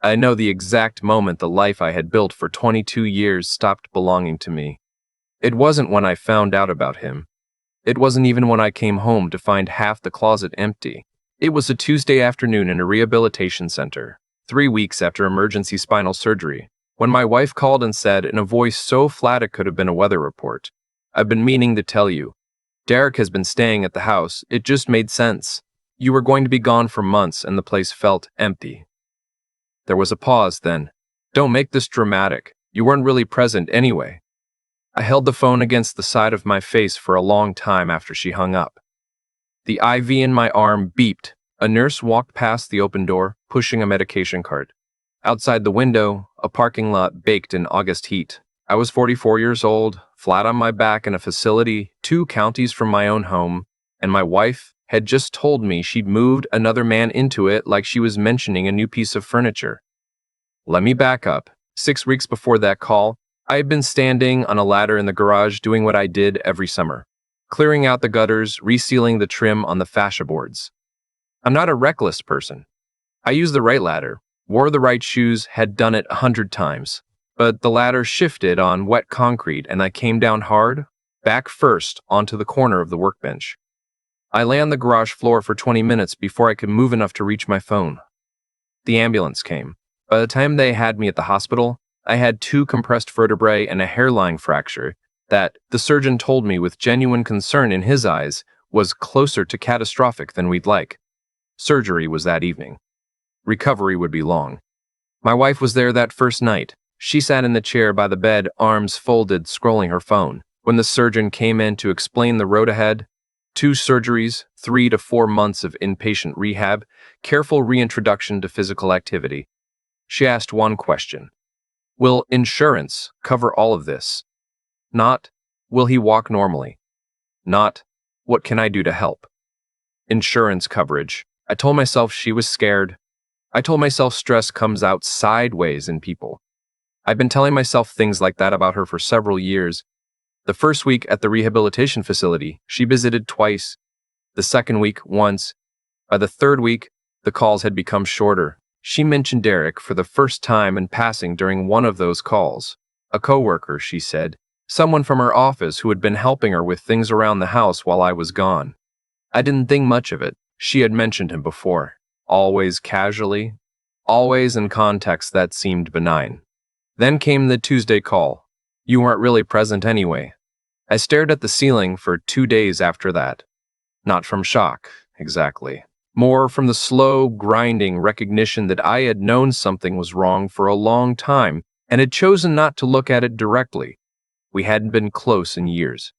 I know the exact moment the life I had built for 22 years stopped belonging to me. It wasn't when I found out about him. It wasn't even when I came home to find half the closet empty. It was a Tuesday afternoon in a rehabilitation center, 3 weeks after emergency spinal surgery, when my wife called and said in a voice so flat it could have been a weather report, "I've been meaning to tell you. Derek has been staying at the house. It just made sense. You were going to be gone for months and the place felt empty." There was a pause then. "Don't make this dramatic. You weren't really present anyway." I held the phone against the side of my face for a long time after she hung up. The IV in my arm beeped. A nurse walked past the open door, pushing a medication cart. Outside the window, a parking lot baked in August heat. I was 44 years old, flat on my back in a facility 2 counties from my own home, and my wife had just told me she'd moved another man into it like she was mentioning a new piece of furniture. Let me back up. 6 weeks before that call, I had been standing on a ladder in the garage doing what I did every summer, clearing out the gutters, resealing the trim on the fascia boards. I'm not a reckless person. I used the right ladder, wore the right shoes, had done it 100 times. But the ladder shifted on wet concrete and I came down hard, back first, onto the corner of the workbench. I lay on the garage floor for 20 minutes before I could move enough to reach my phone. The ambulance came. By the time they had me at the hospital, I had 2 compressed vertebrae and a hairline fracture that, the surgeon told me with genuine concern in his eyes, was closer to catastrophic than we'd like. Surgery was that evening. Recovery would be long. My wife was there that first night. She sat in the chair by the bed, arms folded, scrolling her phone. When the surgeon came in to explain the road ahead, 2 surgeries, 3 to 4 months of inpatient rehab, careful reintroduction to physical activity. She asked one question. Will insurance cover all of this? Not, will he walk normally? Not, what can I do to help? Insurance coverage. I told myself she was scared. I told myself stress comes out sideways in people. I've been telling myself things like that about her for several years. The first week at the rehabilitation facility, she visited twice. The second week, once. By the third week, the calls had become shorter. She mentioned Derek for the first time in passing during one of those calls. A coworker, she said. Someone from her office who had been helping her with things around the house while I was gone. I didn't think much of it. She had mentioned him before. Always casually. Always in context that seemed benign. Then came the Tuesday call. You weren't really present anyway. I stared at the ceiling for 2 days after that. Not from shock, exactly. More from the slow, grinding recognition that I had known something was wrong for a long time and had chosen not to look at it directly. We hadn't been close in years.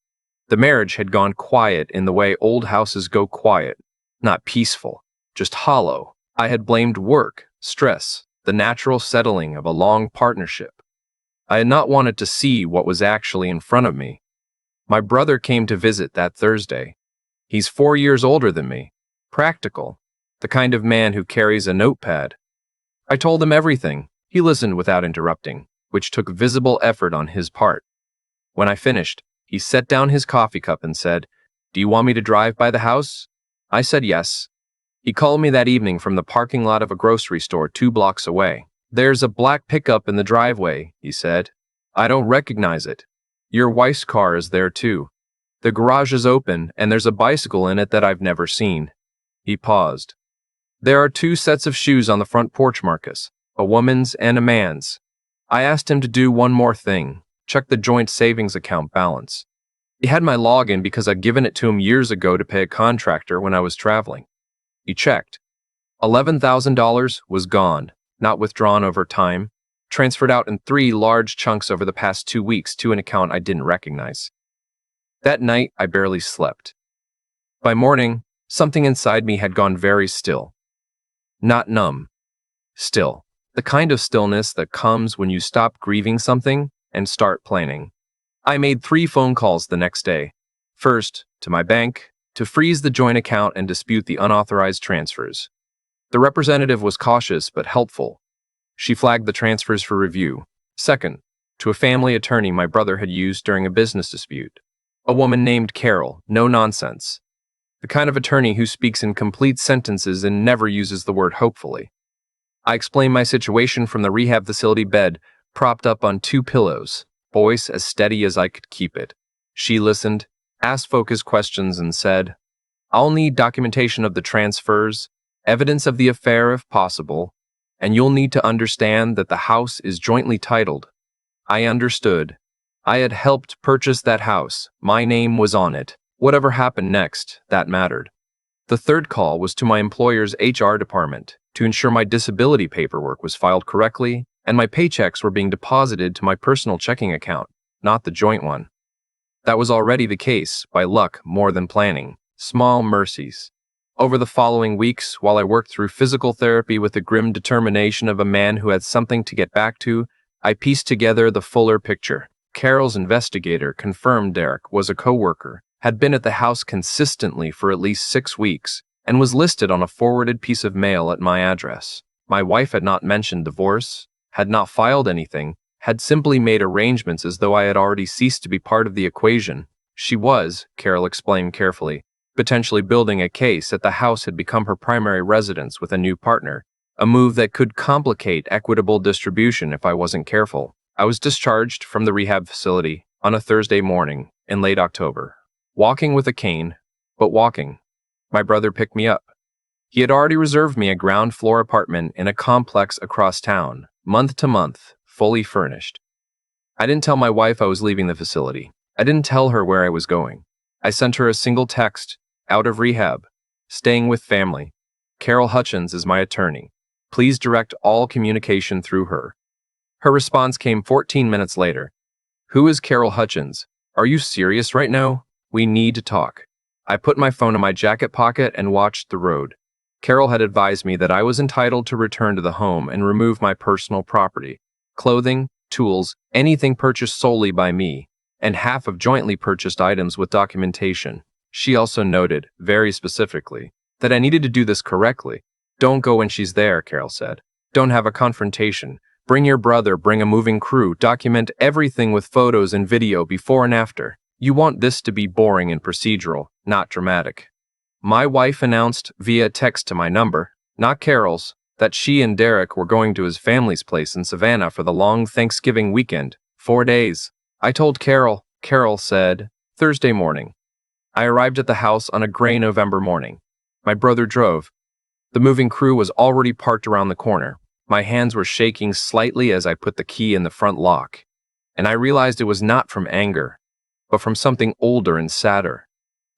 The marriage had gone quiet in the way old houses go quiet, not peaceful, just hollow. I had blamed work, stress, the natural settling of a long partnership. I had not wanted to see what was actually in front of me. My brother came to visit that Thursday. He's 4 years older than me. Practical, the kind of man who carries a notepad. I told him everything. He listened without interrupting, which took visible effort on his part. When I finished, he set down his coffee cup and said, "Do you want me to drive by the house?" I said yes. He called me that evening from the parking lot of a grocery store 2 blocks away. "There's a black pickup in the driveway," he said. "I don't recognize it. Your wife's car is there too. The garage is open and there's a bicycle in it that I've never seen." He paused. "There are 2 sets of shoes on the front porch, Marcus, a woman's and a man's." I asked him to do one more thing, check the joint savings account balance. He had my login because I'd given it to him years ago to pay a contractor when I was traveling. He checked. $11,000 was gone, not withdrawn over time, transferred out in 3 large chunks over the past 2 weeks to an account I didn't recognize. That night, I barely slept. By morning, something inside me had gone very still. Not numb. Still. The kind of stillness that comes when you stop grieving something and start planning. I made 3 phone calls the next day. First, to my bank, to freeze the joint account and dispute the unauthorized transfers. The representative was cautious but helpful. She flagged the transfers for review. Second, to a family attorney my brother had used during a business dispute. A woman named Carol, no nonsense. The kind of attorney who speaks in complete sentences and never uses the word hopefully. I explained my situation from the rehab facility bed, propped up on 2 pillows, voice as steady as I could keep it. She listened, asked focused questions, and said, "I'll need documentation of the transfers, evidence of the affair if possible, and you'll need to understand that the house is jointly titled." I understood. I had helped purchase that house. My name was on it. Whatever happened next, that mattered. The third call was to my employer's HR department to ensure my disability paperwork was filed correctly and my paychecks were being deposited to my personal checking account, not the joint one. That was already the case, by luck more than planning. Small mercies. Over the following weeks, while I worked through physical therapy with the grim determination of a man who had something to get back to, I pieced together the fuller picture. Carol's investigator confirmed Derek was a coworker, had been at the house consistently for at least 6 weeks, and was listed on a forwarded piece of mail at my address. My wife had not mentioned divorce, had not filed anything, had simply made arrangements as though I had already ceased to be part of the equation. She was, Carol explained carefully, potentially building a case that the house had become her primary residence with a new partner, a move that could complicate equitable distribution if I wasn't careful. I was discharged from the rehab facility on a Thursday morning in late October. Walking with a cane, but walking. My brother picked me up. He had already reserved me a ground floor apartment in a complex across town, month to month, fully furnished. I didn't tell my wife I was leaving the facility. I didn't tell her where I was going. I sent her a single text, out of rehab, staying with family. Carol Hutchins is my attorney. Please direct all communication through her. Her response came 14 minutes later. Who is Carol Hutchins? Are you serious right now? We need to talk. I put my phone in my jacket pocket and watched the road. Carol had advised me that I was entitled to return to the home and remove my personal property, clothing, tools, anything purchased solely by me, and half of jointly purchased items with documentation. She also noted, very specifically, that I needed to do this correctly. Don't go when she's there, Carol said. Don't have a confrontation. Bring your brother, bring a moving crew, document everything with photos and video before and after. You want this to be boring and procedural, not dramatic. My wife announced via text to my number, not Carol's, that she and Derek were going to his family's place in Savannah for the long Thanksgiving weekend, 4 days. I told Carol. Carol said, Thursday morning. I arrived at the house on a gray November morning. My brother drove. The moving crew was already parked around the corner. My hands were shaking slightly as I put the key in the front lock, and I realized it was not from anger, but from something older and sadder.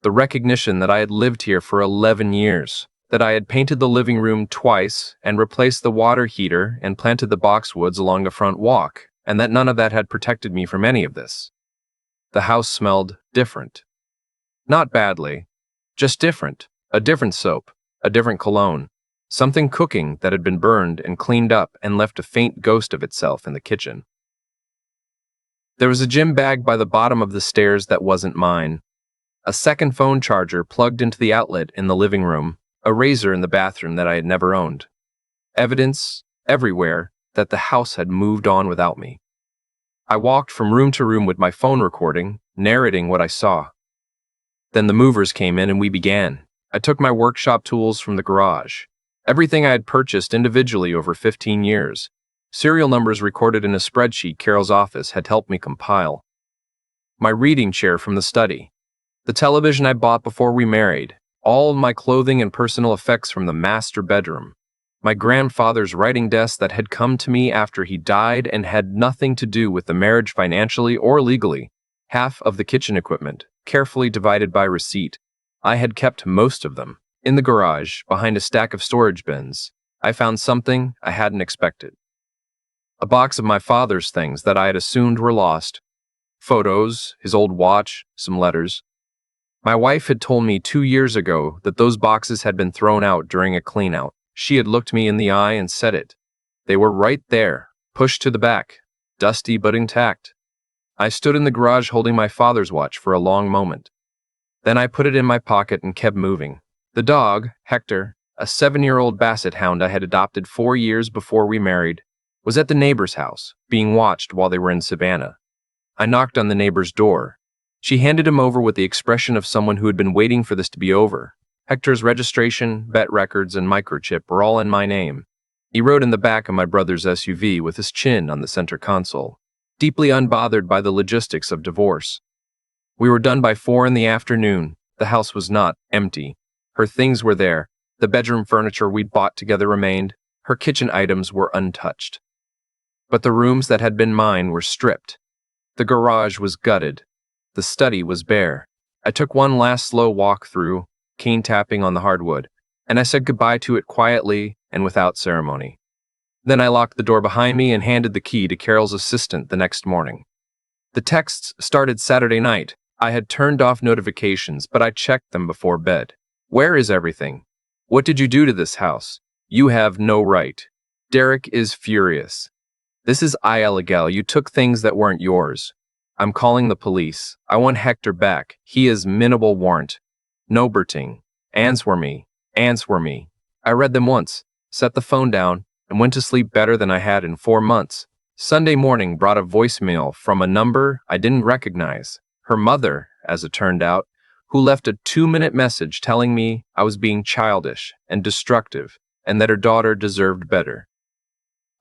The recognition that I had lived here for 11 years, that I had painted the living room twice and replaced the water heater and planted the boxwoods along the front walk, and that none of that had protected me from any of this. The house smelled different. Not badly, just different. A different soap, a different cologne, something cooking that had been burned and cleaned up and left a faint ghost of itself in the kitchen. There was a gym bag by the bottom of the stairs that wasn't mine, a second phone charger plugged into the outlet in the living room, a razor in the bathroom that I had never owned. Evidence, everywhere, that the house had moved on without me. I walked from room to room with my phone recording, narrating what I saw. Then the movers came in and we began. I took my workshop tools from the garage, everything I had purchased individually over 15 years. Serial numbers recorded in a spreadsheet Carol's office had helped me compile. My reading chair from the study, the television I bought before we married, all my clothing and personal effects from the master bedroom, my grandfather's writing desk that had come to me after he died and had nothing to do with the marriage financially or legally, half of the kitchen equipment, carefully divided by receipt. I had kept most of them. In the garage, behind a stack of storage bins, I found something I hadn't expected. A box of my father's things that I had assumed were lost. Photos, his old watch, some letters. My wife had told me 2 years ago that those boxes had been thrown out during a clean-out. She had looked me in the eye and said it. They were right there, pushed to the back, dusty but intact. I stood in the garage holding my father's watch for a long moment. Then I put it in my pocket and kept moving. The dog, Hector, a 7-year-old basset hound I had adopted 4 years before we married, was at the neighbor's house, being watched while they were in Savannah. I knocked on the neighbor's door. She handed him over with the expression of someone who had been waiting for this to be over. Hector's registration, vet records, and microchip were all in my name. He rode in the back of my brother's SUV with his chin on the center console, deeply unbothered by the logistics of divorce. We were done by 4 in the afternoon. The house was not empty. Her things were there. The bedroom furniture we'd bought together remained. Her kitchen items were untouched. But the rooms that had been mine were stripped. The garage was gutted. The study was bare. I took one last slow walk through, keen tapping on the hardwood, and I said goodbye to it quietly and without ceremony. Then I locked the door behind me and handed the key to Carol's assistant the next morning. The texts started Saturday night. I had turned off notifications, but I checked them before bed. Where is everything? What did you do to this house? You have no right. Derek is furious. This is illegal. You took things that weren't yours. I'm calling the police. I want Hector back. He is minimal warrant. No Berting. Answer me. Answer me. I read them once, set the phone down, and went to sleep better than I had in 4 months. Sunday morning brought a voicemail from a number I didn't recognize. Her mother, as it turned out, who left a 2-minute message telling me I was being childish and destructive and that her daughter deserved better.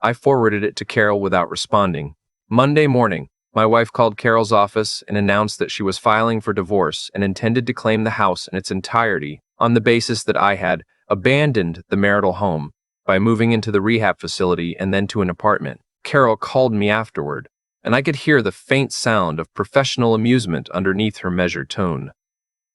I forwarded it to Carol without responding. Monday morning, my wife called Carol's office and announced that she was filing for divorce and intended to claim the house in its entirety on the basis that I had abandoned the marital home by moving into the rehab facility and then to an apartment. Carol called me afterward, and I could hear the faint sound of professional amusement underneath her measured tone.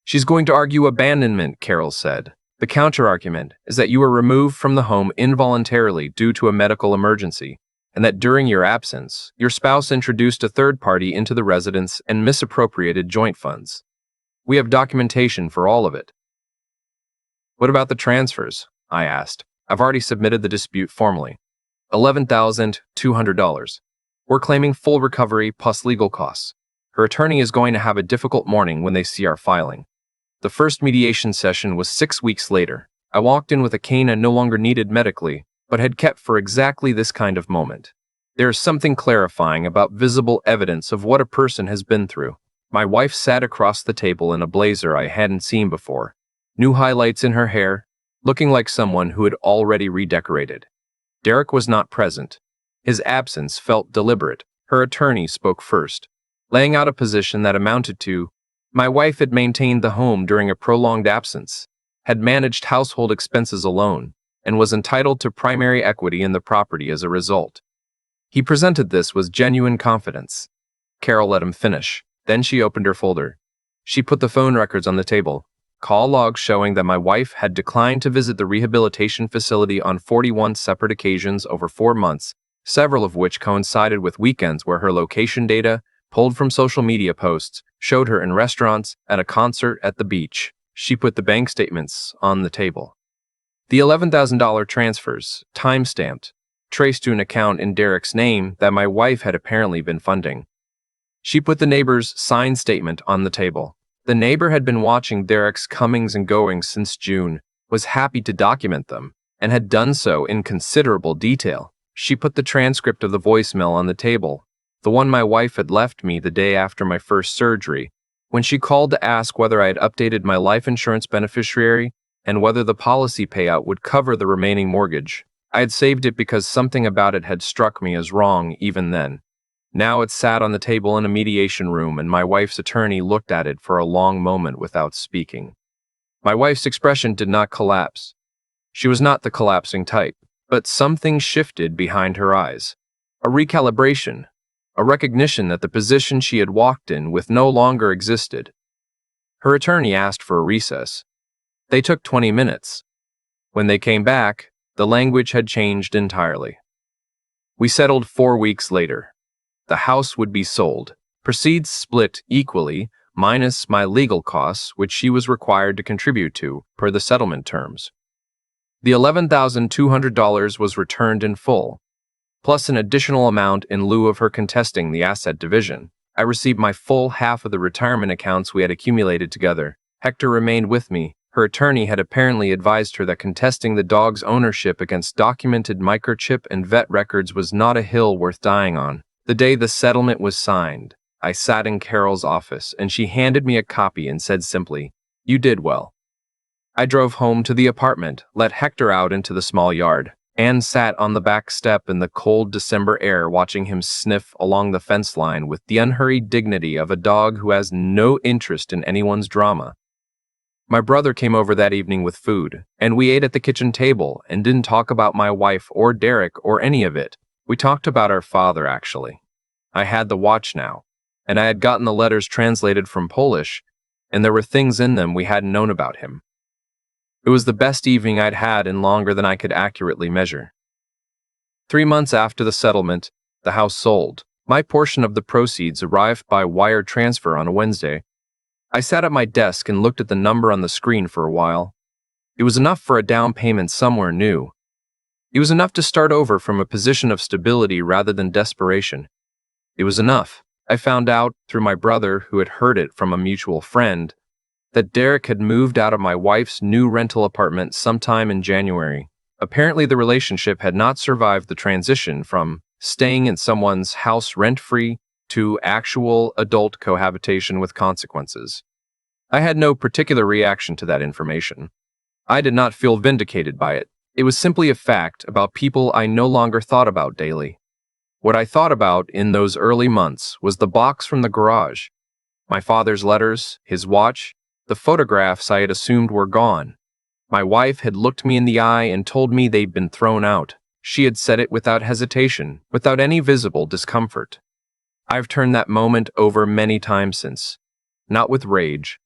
She's going to argue abandonment, Carol said. The counter-argument is that you were removed from the home involuntarily due to a medical emergency, and that during your absence, your spouse introduced a third party into the residence and misappropriated joint funds. We have documentation for all of it. What about the transfers? I asked. I've already submitted the dispute formally. $11,200. We're claiming full recovery plus legal costs. Her attorney is going to have a difficult morning when they see our filing. The first mediation session was 6 weeks later. I walked in with a cane I no longer needed medically, but had kept for exactly this kind of moment. There is something clarifying about visible evidence of what a person has been through. My wife sat across the table in a blazer I hadn't seen before, new highlights in her hair, looking like someone who had already redecorated. Derek was not present. His absence felt deliberate. Her attorney spoke first, laying out a position that amounted to, my wife had maintained the home during a prolonged absence, had managed household expenses alone, and was entitled to primary equity in the property as a result. He presented this with genuine confidence. Carol let him finish. Then she opened her folder. She put the phone records on the table, call logs showing that my wife had declined to visit the rehabilitation facility on 41 separate occasions over 4 months, several of which coincided with weekends where her location data, pulled from social media posts, showed her in restaurants, at a concert, at the beach. She put the bank statements on the table. The $11,000 transfers, time-stamped, traced to an account in Derek's name that my wife had apparently been funding. She put the neighbor's signed statement on the table. The neighbor had been watching Derek's comings and goings since June, was happy to document them, and had done so in considerable detail. She put the transcript of the voicemail on the table, the one my wife had left me the day after my first surgery, when she called to ask whether I had updated my life insurance beneficiary and whether the policy payout would cover the remaining mortgage. I had saved it because something about it had struck me as wrong even then. Now it sat on the table in a mediation room, and my wife's attorney looked at it for a long moment without speaking. My wife's expression did not collapse. She was not the collapsing type, but something shifted behind her eyes. A recalibration, a recognition that the position she had walked in with no longer existed. Her attorney asked for a recess. They took 20 minutes. When they came back, the language had changed entirely. We settled 4 weeks later. The house would be sold, proceeds split equally, minus my legal costs, which she was required to contribute to, per the settlement terms. The $11,200 was returned in full, plus an additional amount in lieu of her contesting the asset division. I received my full half of the retirement accounts we had accumulated together. Hector remained with me. Her attorney had apparently advised her that contesting the dog's ownership against documented microchip and vet records was not a hill worth dying on. The day the settlement was signed, I sat in Carol's office, and she handed me a copy and said simply, "You did well." I drove home to the apartment, let Hector out into the small yard. Anne sat on the back step in the cold December air, watching him sniff along the fence line with the unhurried dignity of a dog who has no interest in anyone's drama. My brother came over that evening with food, and we ate at the kitchen table and didn't talk about my wife or Derek or any of it. We talked about our father, actually. I had the watch now, and I had gotten the letters translated from Polish, and there were things in them we hadn't known about him. It was the best evening I'd had in longer than I could accurately measure. 3 months after the settlement, the house sold. My portion of the proceeds arrived by wire transfer on a Wednesday. I sat at my desk and looked at the number on the screen for a while. It was enough for a down payment somewhere new. It was enough to start over from a position of stability rather than desperation. It was enough. I found out, through my brother who had heard it from a mutual friend, that Derek had moved out of my wife's new rental apartment sometime in January. Apparently, the relationship had not survived the transition from staying in someone's house rent-free to actual adult cohabitation with consequences. I had no particular reaction to that information. I did not feel vindicated by it. It was simply a fact about people I no longer thought about daily. What I thought about in those early months was the box from the garage, my father's letters, his watch, the photographs I had assumed were gone. My wife had looked me in the eye and told me they'd been thrown out. She had said it without hesitation, without any visible discomfort. I've turned that moment over many times since, not with rage,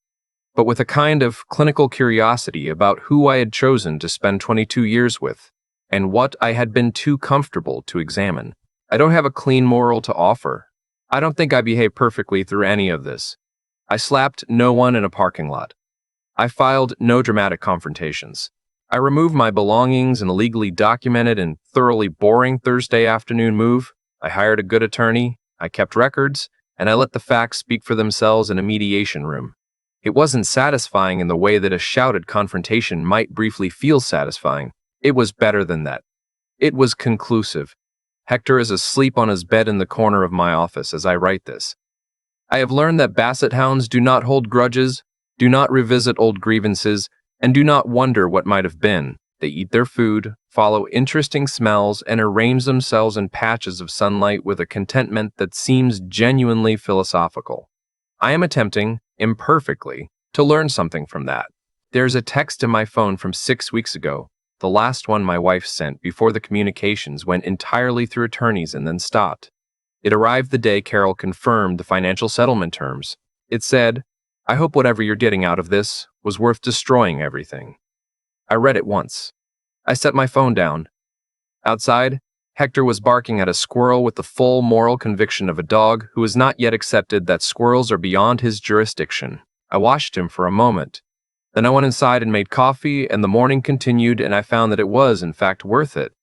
but with a kind of clinical curiosity about who I had chosen to spend 22 years with, and what I had been too comfortable to examine. I don't have a clean moral to offer. I don't think I behaved perfectly through any of this. I slapped no one in a parking lot. I filed no dramatic confrontations. I removed my belongings in a legally documented and thoroughly boring Thursday afternoon move. I hired a good attorney. I kept records, and I let the facts speak for themselves in a mediation room. It wasn't satisfying in the way that a shouted confrontation might briefly feel satisfying. It was better than that. It was conclusive. Hector is asleep on his bed in the corner of my office as I write this. I have learned that basset hounds do not hold grudges, do not revisit old grievances, and do not wonder what might have been. They eat their food, follow interesting smells, and arrange themselves in patches of sunlight with a contentment that seems genuinely philosophical. I am attempting, imperfectly, to learn something from that. There's a text in my phone from 6 weeks ago, the last one my wife sent before the communications went entirely through attorneys and then stopped. It arrived the day Carol confirmed the financial settlement terms. It said, "I hope whatever you're getting out of this was worth destroying everything." I read it once. I set my phone down. Outside, Hector was barking at a squirrel with the full moral conviction of a dog who has not yet accepted that squirrels are beyond his jurisdiction. I watched him for a moment. Then I went inside and made coffee, and the morning continued, and I found that it was, in fact, worth it.